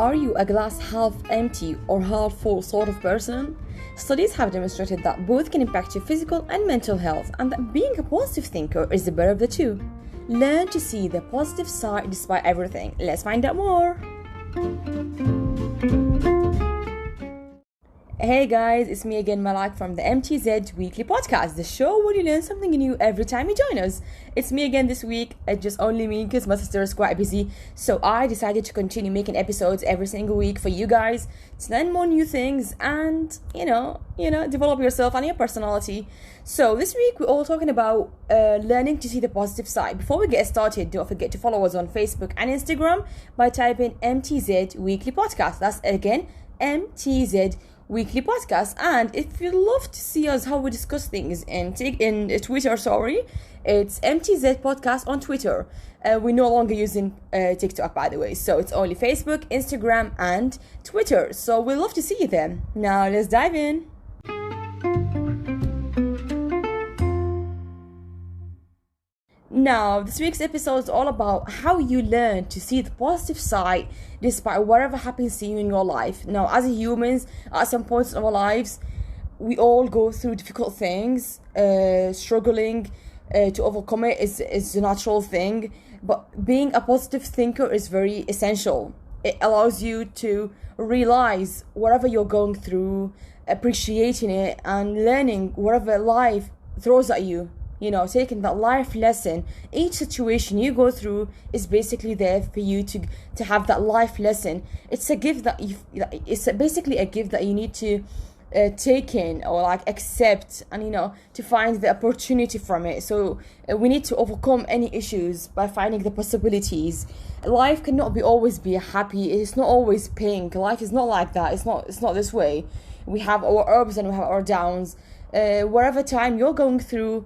Are you a glass half empty or half full sort of person? Studies have demonstrated that both can impact your physical and mental health, and that being a positive thinker is the better of the two. Learn to see the positive side despite everything. Let's find out more. Hey guys, it's me again, Malak from the MTZ Weekly Podcast, the show where you learn something new every time you join us. It's me again this week, just only me because my sister is quite busy, so I decided to continue making episodes every single week for you guys to learn more new things and, develop yourself and your personality. So this week we're all talking about learning to see the positive side. Before we get started, don't forget to follow us on Facebook and Instagram by typing MTZ Weekly Podcast. That's again, MTZ Weekly Podcast. And if you'd love to see us how we discuss things in Twitter, it's MTZ Podcast on Twitter. We're no longer using TikTok, by the way, so it's only Facebook, Instagram and Twitter. So we'd love to see you then. Now let's dive in. Now, this week's episode is all about how you learn to see the positive side despite whatever happens to you in your life. Now, as humans, at some points in our lives, we all go through difficult things. Struggling to overcome it is a natural thing. But being a positive thinker is very essential. It allows you to realize whatever you're going through, appreciating it, and learning whatever life throws at you. Taking that life lesson. Each situation you go through is basically there for you to have that life lesson. It's a gift basically a gift that you need to take in or accept, and to find the opportunity from it. So we need to overcome any issues by finding the possibilities. Life cannot always be happy. It's not always pink. Life is not like that. It's not this way. We have our ups and we have our downs. Whatever time you're going through,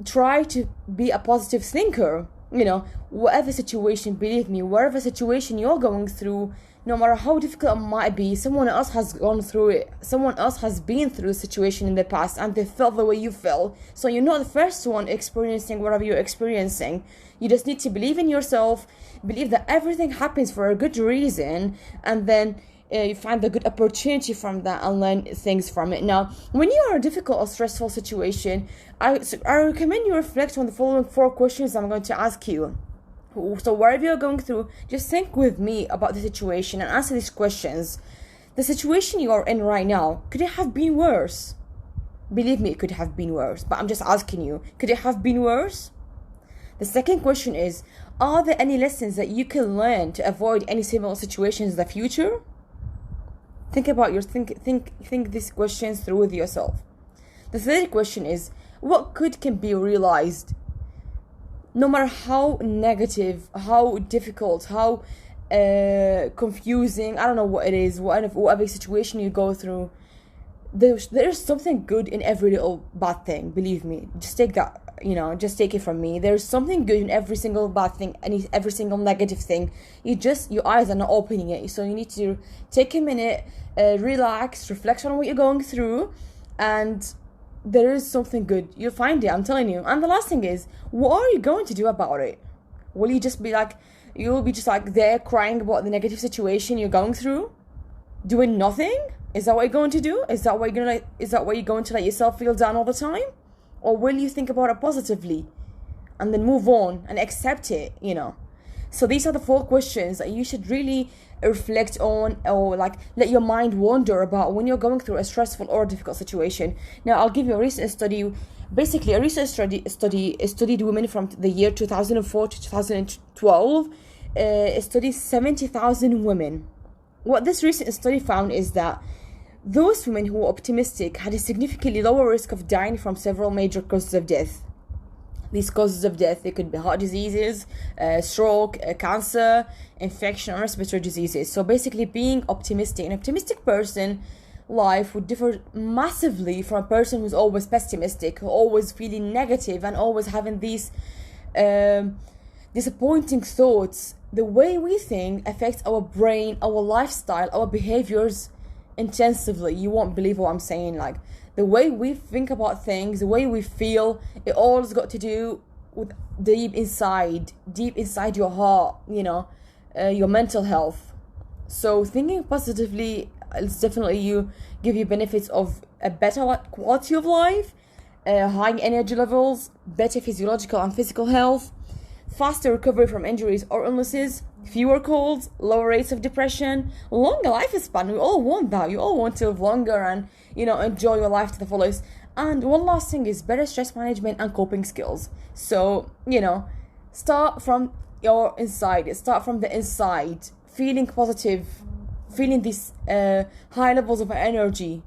try to be a positive thinker. Whatever situation, believe me, whatever situation you're going through, no matter how difficult it might be, someone else has gone through it. Someone else has been through a situation in the past and they felt the way you feel. So you're not the first one experiencing whatever you're experiencing. You just need to believe in yourself, believe that everything happens for a good reason, and then you find the good opportunity from that and learn things from it. Now, when you are in a difficult or stressful situation, I recommend you reflect on the following 4 questions I'm going to ask you. So wherever you're going through, just think with me about the situation and answer these questions. The situation you are in right now, could it have been worse? Believe me, it could have been worse, but I'm just asking you, could it have been worse? The second question is, are there any lessons that you can learn to avoid any similar situations in the future? Think about think these questions through with yourself. The third question is, what can be realized? No matter how negative, how difficult, how confusing, I don't know what it is, whatever situation you go through, there's something good in every little bad thing. Believe me. Just take that. Just take it from me. There's something good in every single bad thing, every single negative thing. Your eyes are not opening it. So you need to take a minute, relax, reflect on what you're going through, and there is something good. You'll find it, I'm telling you. And the last thing is, what are you going to do about it? Will you just be you'll be just there crying about the negative situation you're going through, doing nothing? Is that what you're going to do? Is that what you're going to let yourself feel down all the time? Or will you think about it positively and then move on and accept it, So these are the 4 questions that you should really reflect on, or let your mind wander about when you're going through a stressful or difficult situation. Now, I'll give you a recent study. Basically, a recent study studied women from the year 2004 to 2012. It studied 70,000 women. What this recent study found is that those women who were optimistic had a significantly lower risk of dying from several major causes of death. These causes of death, they could be heart diseases, stroke, cancer, infection, or respiratory diseases. So basically, being optimistic, an optimistic person, life would differ massively from a person who's always pessimistic, who always feeling negative and always having these disappointing thoughts. The way we think affects our brain, our lifestyle, our behaviors intensively. You won't believe what I'm saying. The way we think about things, the way we feel, it all's got to do with deep inside your heart, your mental health. So thinking positively is definitely you give you benefits of a better quality of life, high energy levels, better physiological and physical health, faster recovery from injuries or illnesses, fewer colds, lower rates of depression, longer lifespan. We all want that. You all want to live longer and, enjoy your life to the fullest. And one last thing is better stress management and coping skills. So, start from your inside. Start from the inside. Feeling positive. Feeling these high levels of energy.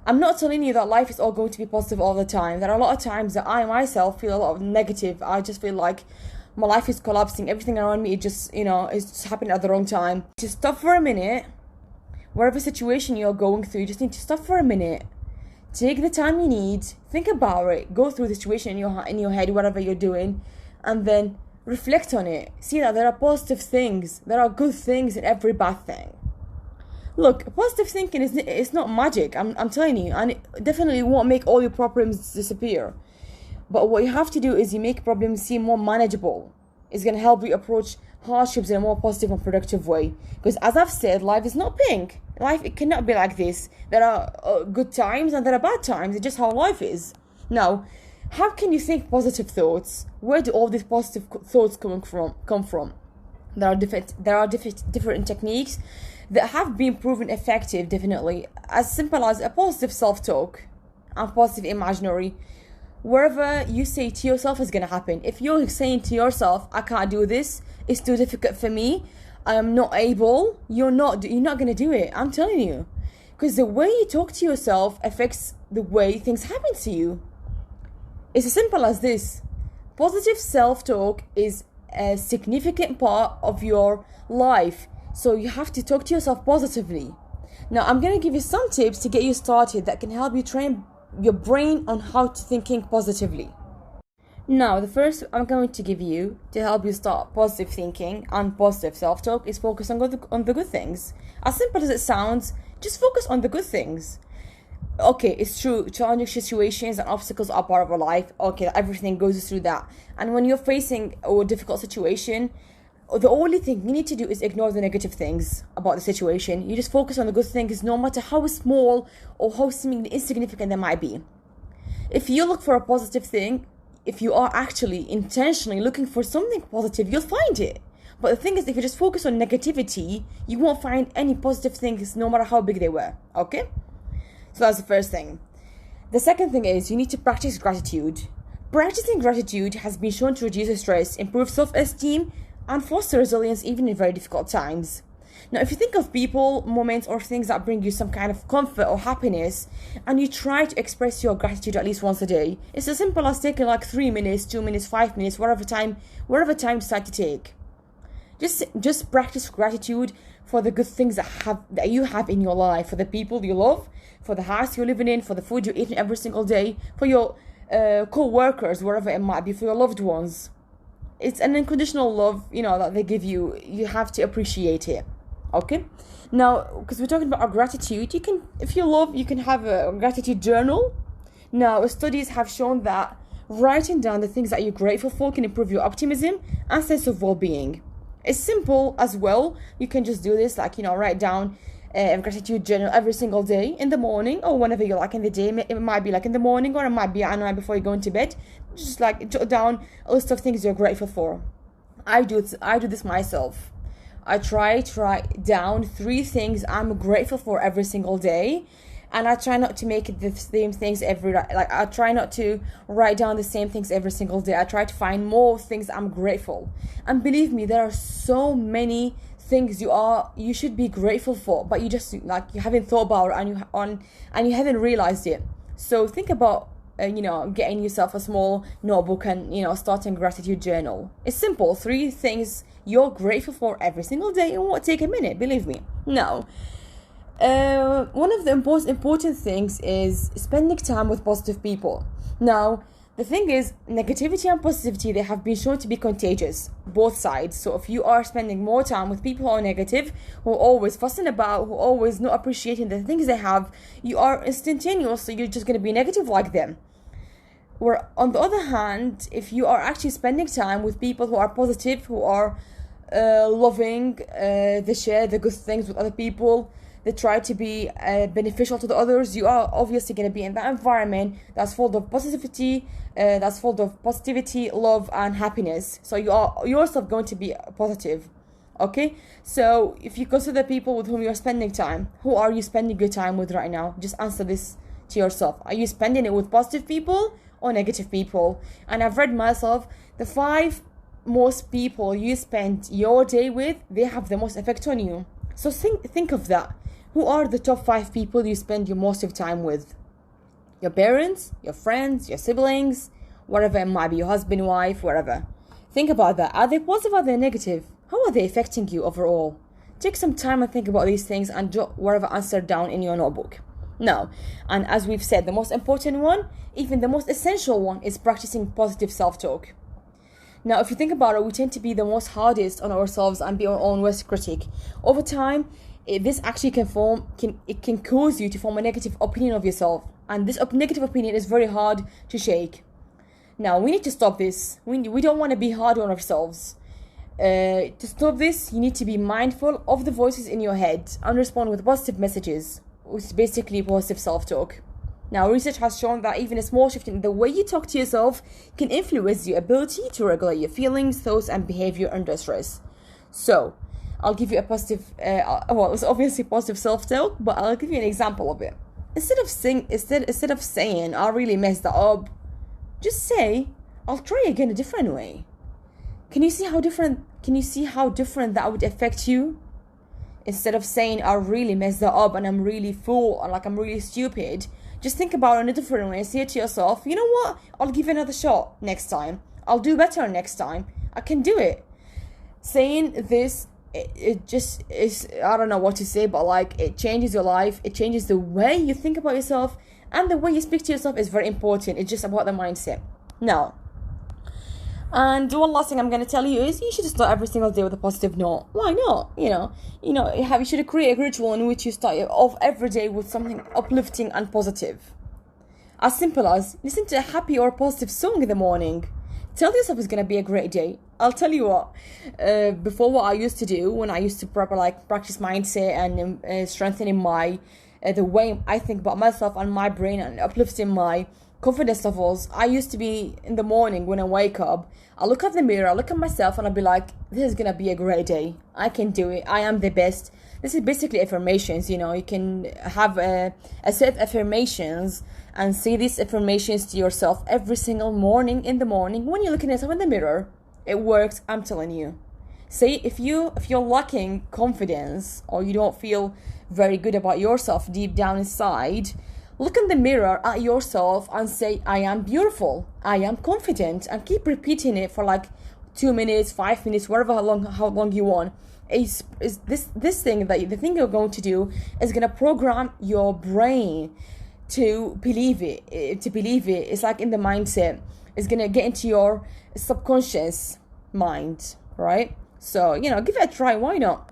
I'm not telling you that life is all going to be positive all the time. There are a lot of times that I myself feel a lot of negative. I just feel like my life is collapsing. Everything around me, it's just happening at the wrong time. Just stop for a minute. Whatever situation you're going through, you just need to stop for a minute. Take the time you need. Think about it. Go through the situation in your head, whatever you're doing, and then reflect on it. See that there are positive things. There are good things in every bad thing. Look, positive thinking is not magic. I'm telling you, and it definitely won't make all your problems disappear. But what you have to do is you make problems seem more manageable. It's going to help you approach hardships in a more positive and productive way. Because as I've said, life is not pink. Life, it cannot be like this. There are good times and there are bad times. It's just how life is. Now, how can you think positive thoughts? Where do all these positive thoughts come from? There are different techniques that have been proven effective, definitely. As simple as a positive self-talk and positive imaginary. Wherever you say to yourself is going to happen. If you're saying to yourself, I can't do this, it's too difficult for me, I am not able, you're not going to do it. I'm telling you. Because the way you talk to yourself affects the way things happen to you. It's as simple as this. Positive self-talk is a significant part of your life. So you have to talk to yourself positively. Now, I'm going to give you some tips to get you started that can help you train your brain on how to thinking positively. Now, the first I'm going to give you to help you start positive thinking and positive self-talk is focus on the good things. As simple as it sounds, just focus on the good things. Okay, it's true, challenging situations and obstacles are part of our life. Okay, everything goes through that. And when you're facing a difficult situation, the only thing you need to do is ignore the negative things about the situation. You just focus on the good things, no matter how small or how seemingly insignificant they might be. If you look for a positive thing, if you are actually intentionally looking for something positive, you'll find it. But the thing is, if you just focus on negativity, you won't find any positive things, no matter how big they were. Okay? So that's the first thing. The second thing is you need to practice gratitude. Practicing gratitude has been shown to reduce stress, improve self-esteem, and foster resilience even in very difficult times. Now, if you think of people, moments, or things that bring you some kind of comfort or happiness, and you try to express your gratitude at least once a day, it's as simple as taking like 3 minutes, 2 minutes, 5 minutes, whatever time you decide to take. Just practice gratitude for the good things that you have in your life, for the people you love, for the house you're living in, for the food you're eating every single day, for your co-workers, wherever it might be, for your loved ones. It's an unconditional love, that they give you. You have to appreciate it. Okay? Now, because we're talking about our gratitude, if you love, you can have a gratitude journal. Now, studies have shown that writing down the things that you're grateful for can improve your optimism and sense of well-being. It's simple as well. You can just do this, write down a gratitude journal every single day in the morning or whenever you like in the day. It might be like in the morning or it might be at night before you go into bed. Just jot down a list of things you're grateful for. I do this myself. I try to write down 3 things I'm grateful for every single day, and I try not to make it the same things I try not to write down the same things every single day. I try to find more things I'm grateful. And believe me, there are so many things you should be grateful for, but you just you haven't thought about it and you haven't realized it. So think about getting yourself a small notebook and starting a gratitude journal. It's simple. 3 things you're grateful for every single day. It won't take a minute, believe me. Now, one of the most important things is spending time with positive people. Now, the thing is, negativity and positivity, they have been shown to be contagious, both sides. So if you are spending more time with people who are negative, who are always fussing about, who are always not appreciating the things they have, you are instantaneously, you're just going to be negative like them. Where on the other hand, if you are actually spending time with people who are positive, who are loving, they share the good things with other people, they try to be beneficial to the others, you are obviously going to be in that environment that's full of positivity, love and happiness. So you are yourself going to be positive. Okay, so if you consider people with whom you're spending time, who are you spending your time with right now? Just answer this to yourself. Are you spending it with positive people or negative people? And I've read myself, the 5 most people you spend your day with, they have the most effect on you. So think of that. Who are the top 5 people you spend your most of time with? Your parents, your friends, your siblings, whatever it might be, your husband, wife, whatever. Think about that. Are they positive or are they negative? How are they affecting you overall? Take some time and think about these things and jot whatever answer down in your notebook. Now, and as we've said, the most important one, even the most essential one, is practicing positive self-talk. Now, if you think about it, we tend to be the most hardest on ourselves and be our own worst critic. Over time, this actually can cause you to form a negative opinion of yourself. And this negative opinion is very hard to shake. Now, we need to stop this. We don't want to be hard on ourselves. To stop this, you need to be mindful of the voices in your head and respond with positive messages, which is basically positive self-talk. Now, research has shown that even a small shift in the way you talk to yourself can influence your ability to regulate your feelings, thoughts, and behavior under stress. So, I'll give you a positive, it's obviously positive self-talk, but I'll give you an example of it. Instead of saying, I really messed that up, just say, I'll try again a different way. Can you see how different that would affect you? Instead of saying, I really messed that up and I'm really fool or like I'm really stupid, just think about it in a different way and say to yourself, you know what? I'll give it another shot next time. I'll do better next time. I can do it. Saying this, it just is, I don't know what to say, but like it changes your life. It changes the way you think about yourself, and the way you speak to yourself is very important. It's just about the mindset. Now, and one last thing I'm going to tell you is you should start every single day with a positive note. Why not? You should create a ritual in which you start off every day with something uplifting and positive. As simple as listen to a happy or positive song in the morning. Tell yourself it's going to be a great day. I'll tell you what, before what I used to do when I used to practice mindset and strengthening my the way I think about myself and my brain and uplifting my confidence levels, I used to be in the morning when I wake up, I look at the mirror, I look at myself and I'll be like, this is gonna be a great day. I can do it. I am the best. This is basically affirmations. You can have a set of affirmations and say these affirmations to yourself every single morning in the morning when you're looking at yourself in the mirror. It works, I'm telling you. Say if you're lacking confidence or you don't feel very good about yourself deep down inside, look in the mirror at yourself and say, I am beautiful, I am confident, and keep repeating it for like 2 minutes, 5 minutes, how long you want. This thing the thing you're going to do is gonna program your brain to believe it. It's like in the mindset. It's gonna get into your subconscious mind, right? So, give it a try. Why not?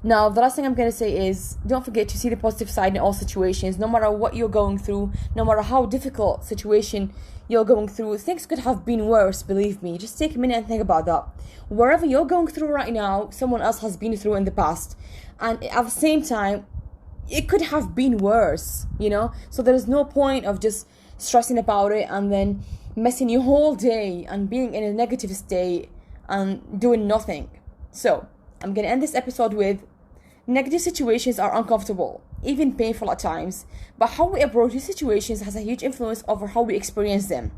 Now, the last thing I'm going to say is don't forget to see the positive side in all situations. No matter what you're going through, no matter how difficult situation you're going through, things could have been worse, believe me. Just take a minute and think about that. Wherever you're going through right now, someone else has been through in the past. And at the same time, it could have been worse, So there is no point of just stressing about it and then messing your whole day and being in a negative state and doing nothing. So, I'm going to end this episode with negative situations are uncomfortable, even painful at times, but how we approach these situations has a huge influence over how we experience them.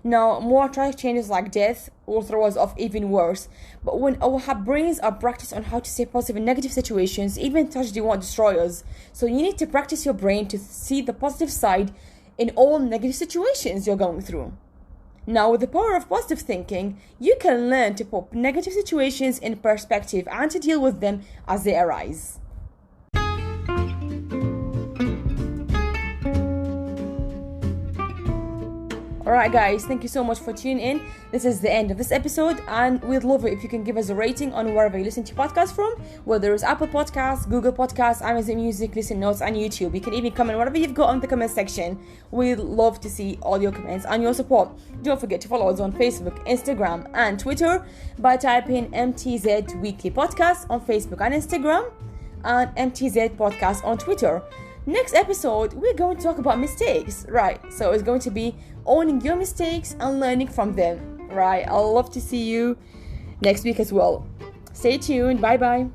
Now, more tragic changes like death will throw us off even worse, but when our brains are practiced on how to stay positive in negative situations, even tragedy won't destroy us. So you need to practice your brain to see the positive side in all negative situations you're going through. Now, with the power of positive thinking, you can learn to put negative situations in perspective and to deal with them as they arise. Alright guys, thank you so much for tuning in. This is the end of this episode, and we'd love it if you can give us a rating on wherever you listen to podcasts from, whether it's Apple Podcasts, Google Podcasts, Amazon Music, Listen Notes, and YouTube. You can even comment whatever you've got in the comment section. We'd love to see all your comments and your support. Don't forget to follow us on Facebook, Instagram, and Twitter by typing MTZ Weekly Podcast on Facebook and Instagram, and MTZ Podcast on Twitter. Next episode, we're going to talk about mistakes, right? So it's going to be owning your mistakes and learning from them, right? I'd love to see you next week as well. Stay tuned. Bye bye.